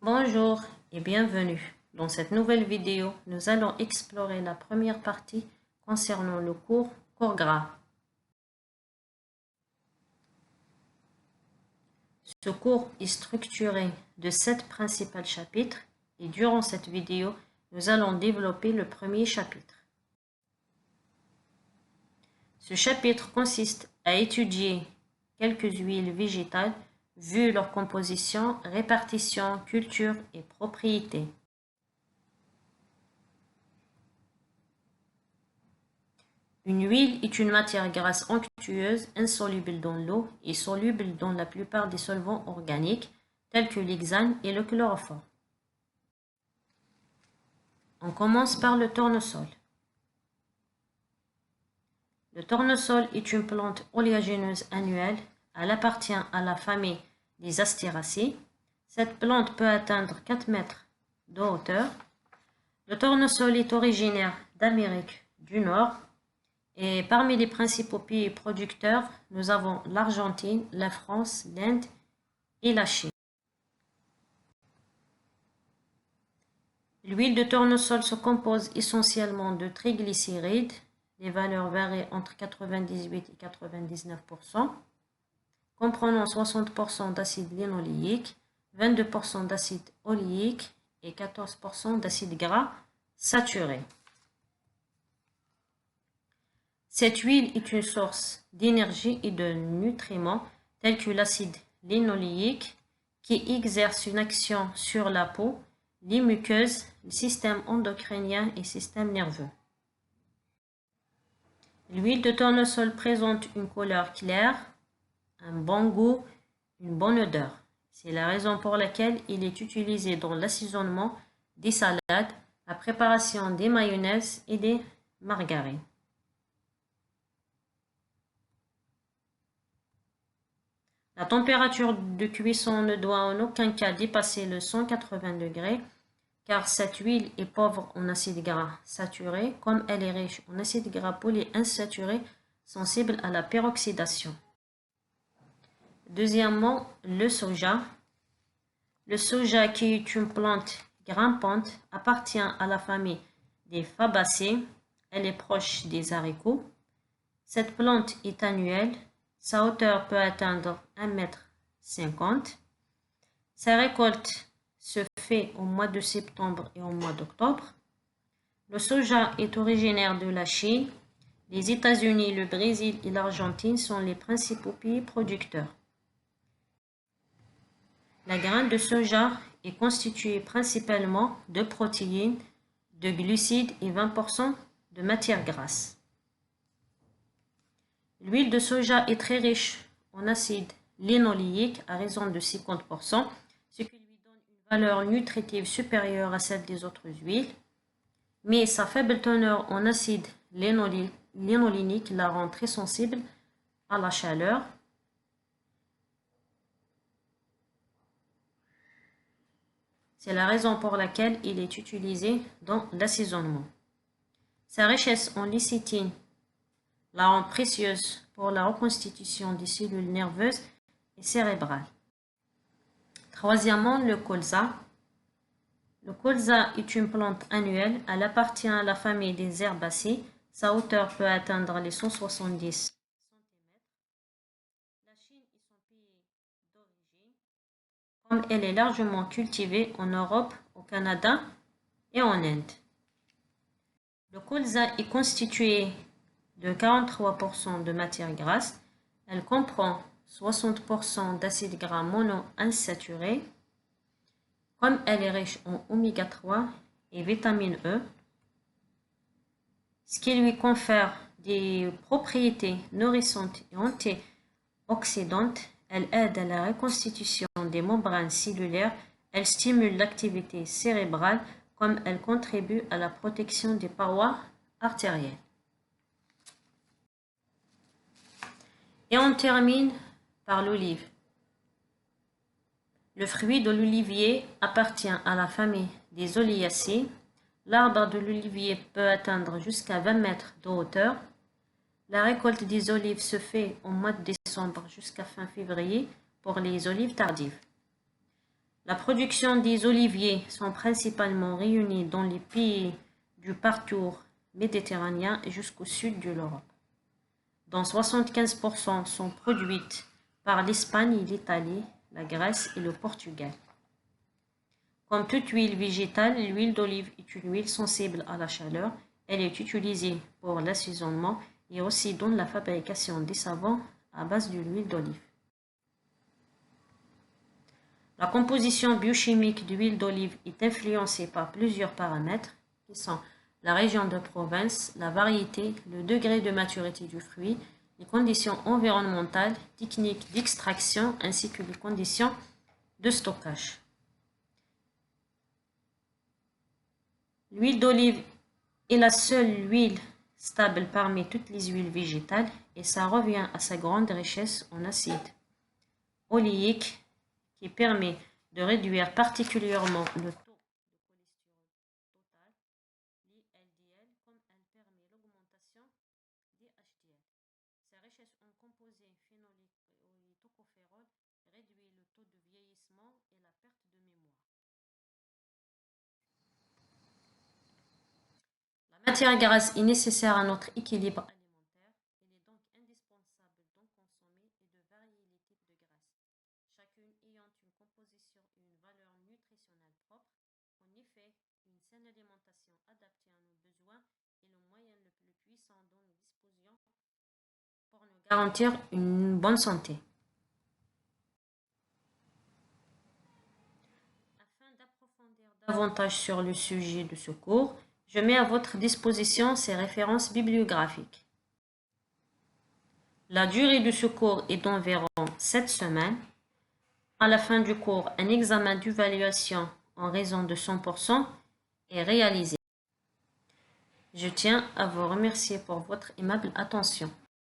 Bonjour et bienvenue. Dans cette nouvelle vidéo, nous allons explorer la première partie concernant le cours gras. Ce cours est structuré de 7 principaux chapitres et durant cette vidéo, nous allons développer le premier chapitre. Ce chapitre consiste à étudier quelques huiles végétales vu leur composition, répartition, culture et propriétés. Une huile est une matière grasse onctueuse, insoluble dans l'eau et soluble dans la plupart des solvants organiques, tels que l'hexane et le chloroforme. On commence par le tournesol. Le tournesol est une plante oléagineuse annuelle. Elle appartient à la famille des Astéracées. Cette plante peut atteindre 4 mètres de hauteur. Le tournesol est originaire d'Amérique du Nord. Et parmi les principaux pays producteurs, nous avons l'Argentine, la France, l'Inde et la Chine. L'huile de tournesol se compose essentiellement de triglycérides. Les valeurs varient entre 98 et 99%, comprenant 60% d'acide linoléique, 22% d'acide oléique et 14% d'acide gras saturé. Cette huile est une source d'énergie et de nutriments tels que l'acide linoléique qui exerce une action sur la peau, les muqueuses, le système endocrinien et le système nerveux. L'huile de tournesol présente une couleur claire, un bon goût, une bonne odeur. C'est la raison pour laquelle il est utilisé dans l'assaisonnement des salades, la préparation des mayonnaises et des margarines. La température de cuisson ne doit en aucun cas dépasser le 180 degrés car cette huile est pauvre en acides gras saturés comme elle est riche en acides gras polyinsaturés sensibles à la peroxydation. Deuxièmement, le soja. Le soja, qui est une plante grimpante, appartient à la famille des Fabacées. Elle est proche des haricots. Cette plante est annuelle. Sa hauteur peut atteindre 1,50 m. Sa récolte se fait au mois de septembre et au mois d'octobre. Le soja est originaire de la Chine. Les États-Unis, le Brésil et l'Argentine sont les principaux pays producteurs. La graine de soja est constituée principalement de protéines, de glucides et 20% de matières grasses. L'huile de soja est très riche en acide linoléique à raison de 50%, ce qui lui donne une valeur nutritive supérieure à celle des autres huiles, mais sa faible teneur en acide linolénique la rend très sensible à la chaleur. C'est la raison pour laquelle il est utilisé dans l'assaisonnement. Sa richesse en lécithine la rend précieuse pour la reconstitution des cellules nerveuses et cérébrales. Troisièmement, le colza. Le colza est une plante annuelle. Elle appartient à la famille des herbacées. Sa hauteur peut atteindre les 170 cm. La Chine est son pays d'origine, comme elle est largement cultivée en Europe, au Canada et en Inde. Le colza est constitué de 43% de matière grasse. Elle comprend 60% d'acides gras monoinsaturés. Comme elle est riche en oméga 3 et vitamine E, ce qui lui confère des propriétés nourrissantes et antioxydantes, elle aide à la reconstitution des membranes cellulaires, elle stimule l'activité cérébrale comme elle contribue à la protection des parois artérielles. Et on termine par l'olive. Le fruit de l'olivier appartient à la famille des Oléacées. L'arbre de l'olivier peut atteindre jusqu'à 20 mètres de hauteur. La récolte des olives se fait au mois de décembre jusqu'à fin février pour les olives tardives. La production des oliviers sont principalement réunies dans les pays du parcours méditerranéen jusqu'au sud de l'Europe, dont 75% sont produites par l'Espagne et l'Italie, la Grèce et le Portugal. Comme toute huile végétale, l'huile d'olive est une huile sensible à la chaleur. Elle est utilisée pour l'assaisonnement et aussi dans la fabrication des savons à base de l'huile d'olive. La composition biochimique de l'huile d'olive est influencée par plusieurs paramètres qui sont la région de province, la variété, le degré de maturité du fruit, les conditions environnementales, techniques d'extraction ainsi que les conditions de stockage. L'huile d'olive est la seule huile stable parmi toutes les huiles végétales et ça revient à sa grande richesse en acide oléique qui permet de réduire particulièrement le taux de cholestérol total, l'LDL, comme elle permet l'augmentation des HDL. Sa richesse en composés phénoliques et tocophérols réduit le taux de vieillissement et la perte de mémoire. La matière grasse est nécessaire à notre équilibre alimentaire. Il est donc indispensable d'en consommer et de varier les types de graisse, chacune ayant une composition et une valeur nutritionnelle propre. En effet, une saine alimentation adaptée à nos besoins est le moyen le plus puissant dont nous disposions pour nous garantir une bonne santé. Afin d'approfondir davantage sur le sujet de ce cours, je mets à votre disposition ces références bibliographiques. La durée de ce cours est d'environ 7 semaines. À la fin du cours, un examen d'évaluation en raison de 100% est réalisé. Je tiens à vous remercier pour votre aimable attention.